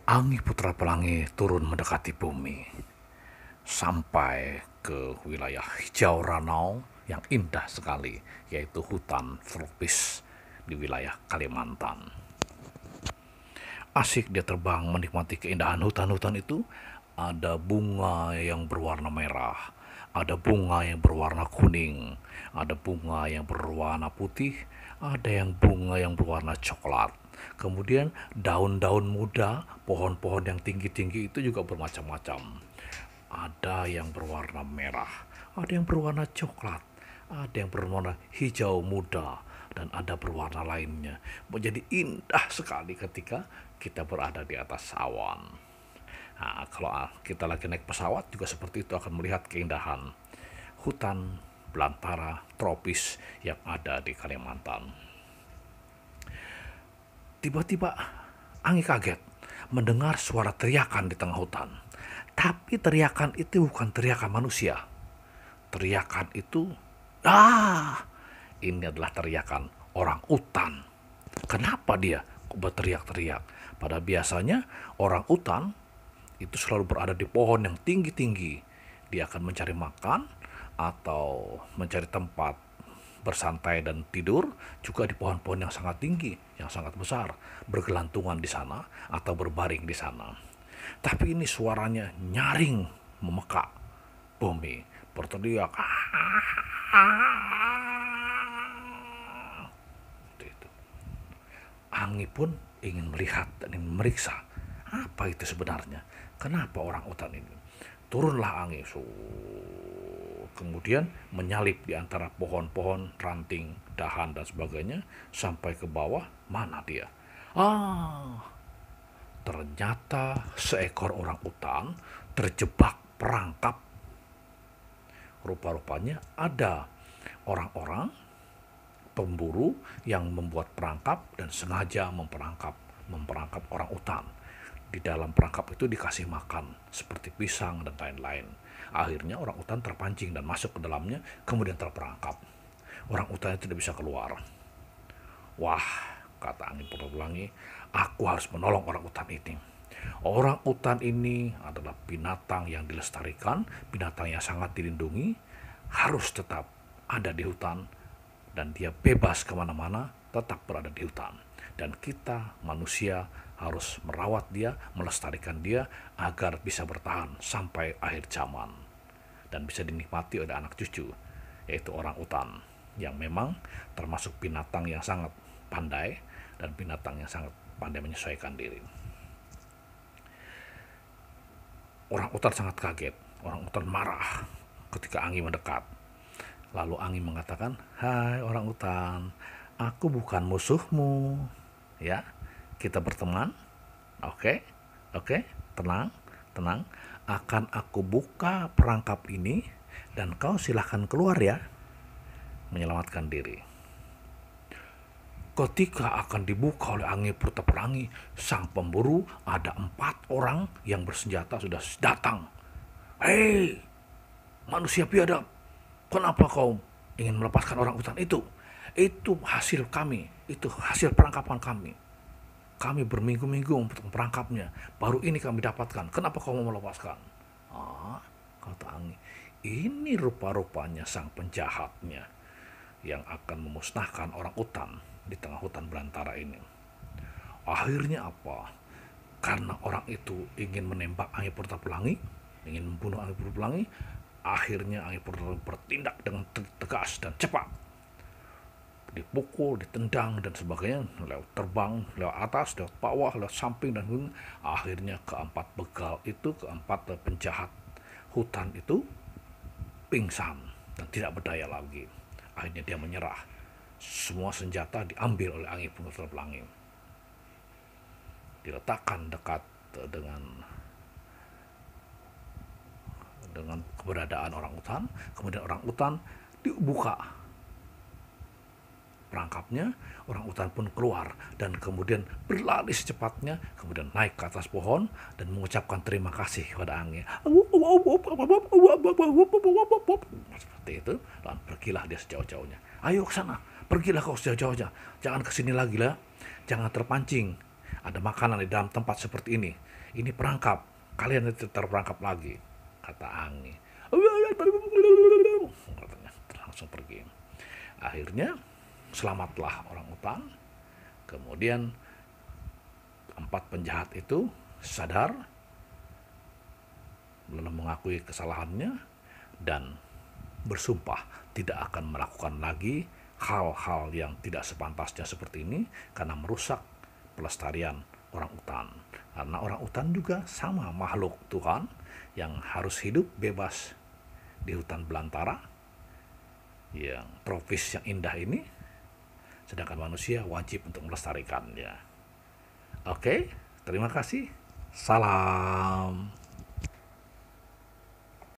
Angin Putra Pelangi turun mendekati bumi, sampai ke wilayah hijau ranau yang indah sekali, yaitu hutan tropis di wilayah Kalimantan. Asik dia terbang menikmati keindahan hutan-hutan itu. Ada bunga yang berwarna merah, ada bunga yang berwarna kuning, ada bunga yang berwarna putih, ada yang bunga yang berwarna coklat. Kemudian daun-daun muda, pohon-pohon yang tinggi-tinggi itu juga bermacam-macam. Ada yang berwarna merah, ada yang berwarna coklat, ada yang berwarna hijau muda, dan ada berwarna lainnya. Menjadi indah sekali ketika kita berada di atas awan. Nah, kalau kita lagi naik pesawat juga seperti itu, akan melihat keindahan hutan belantara tropis yang ada di Kalimantan. Tiba-tiba Anggi kaget mendengar suara teriakan di tengah hutan. Tapi teriakan itu bukan teriakan manusia. Teriakan itu, ah, ini adalah teriakan orang utan. Kenapa dia berteriak-teriak? Pada biasanya orang utan itu selalu berada di pohon yang tinggi-tinggi. Dia akan mencari makan atau mencari tempat bersantai dan tidur juga di pohon-pohon yang sangat tinggi, yang sangat besar, bergelantungan di sana atau berbaring di sana. Tapi ini suaranya nyaring memekak bumi, berteriak. Itu. Anggi pun ingin melihat dan ingin memeriksa apa itu sebenarnya. Kenapa orang utan ini? Turunlah Anggi, kemudian menyalip di antara pohon-pohon, ranting, dahan dan sebagainya sampai ke bawah. Mana dia? Ah, ternyata seekor orang utan terjebak perangkap. Rupa-rupanya ada orang-orang pemburu yang membuat perangkap dan sengaja memperangkap orang utan. Di dalam perangkap itu dikasih makan seperti pisang dan lain-lain. Akhirnya orang utan terpancing dan masuk ke dalamnya, kemudian terperangkap. Orang utan itu tidak bisa keluar. Wah, kata Angin Putra Pelangi, aku harus menolong orang utan ini. Orang utan ini adalah binatang yang dilestarikan, binatang yang sangat dilindungi, harus tetap ada di hutan, dan dia bebas kemana-mana, tetap berada di hutan. Dan kita manusia harus merawat dia, melestarikan dia agar bisa bertahan sampai akhir zaman dan bisa dinikmati oleh anak cucu, yaitu orang utan yang memang termasuk binatang yang sangat pandai dan binatang yang sangat pandai menyesuaikan diri. Orang utan sangat kaget, orang utan marah ketika Anggi mendekat. Lalu Anggi mengatakan, "Hai orang utan, aku bukan musuhmu. Ya, kita berteman. Oke, oke, tenang, tenang. Akan aku buka perangkap ini dan kau silahkan keluar ya, menyelamatkan diri." Ketika akan dibuka oleh Angin Putra Pelangi, sang pemburu, ada 4 orang yang bersenjata sudah datang. "Hei, manusia biadab, kenapa kau ingin melepaskan orang hutan itu? Itu hasil kami, itu hasil perangkapan kami. Kami berminggu-minggu untuk memperangkapnya. Baru ini kami dapatkan. Kenapa kau mau melepaskan?" Ah, kata Angin, ini rupa-rupanya sang penjahatnya yang akan memusnahkan orang utan di tengah hutan belantara ini. Akhirnya apa? Karena orang itu ingin menembak Angin Putra Pelangi, ingin membunuh Angin Putra Pelangi, akhirnya Angin Putra Pelangi bertindak dengan tegas dan cepat. Dipukul, ditendang dan sebagainya, lewat terbang, lewat atas, lewat bawah, lewat samping dan gunung. Akhirnya keempat begal itu, keempat penjahat hutan itu pingsan dan tidak berdaya lagi. Akhirnya dia menyerah. Semua senjata diambil oleh Angin Putra Pelangi, diletakkan dekat dengan keberadaan orang utan. Kemudian orang utan dibuka perangkapnya, orang utan pun keluar dan kemudian berlari secepatnya, kemudian naik ke atas pohon dan mengucapkan terima kasih kepada Angin. Seperti itu, dan pergilah dia sejauh-jauhnya. "Ayo ke sana, pergilah kau sejauh-jauhnya, jangan kesini lagi lah, jangan terpancing. Ada makanan di dalam tempat seperti ini. Ini perangkap. Kalian tidak terperangkap lagi, kata Angi. Katanya, langsung pergi. Akhirnya selamatlah orang utan. Kemudian 4 penjahat itu sadar, lalu mengakui kesalahannya dan bersumpah tidak akan melakukan lagi hal-hal yang tidak sepantasnya seperti ini karena merusak pelestarian orang utan. Karena orang utan juga sama makhluk Tuhan yang harus hidup bebas di hutan belantara yang tropis yang indah ini, sedangkan manusia wajib untuk melestarikannya. Oke, terima kasih. Salam.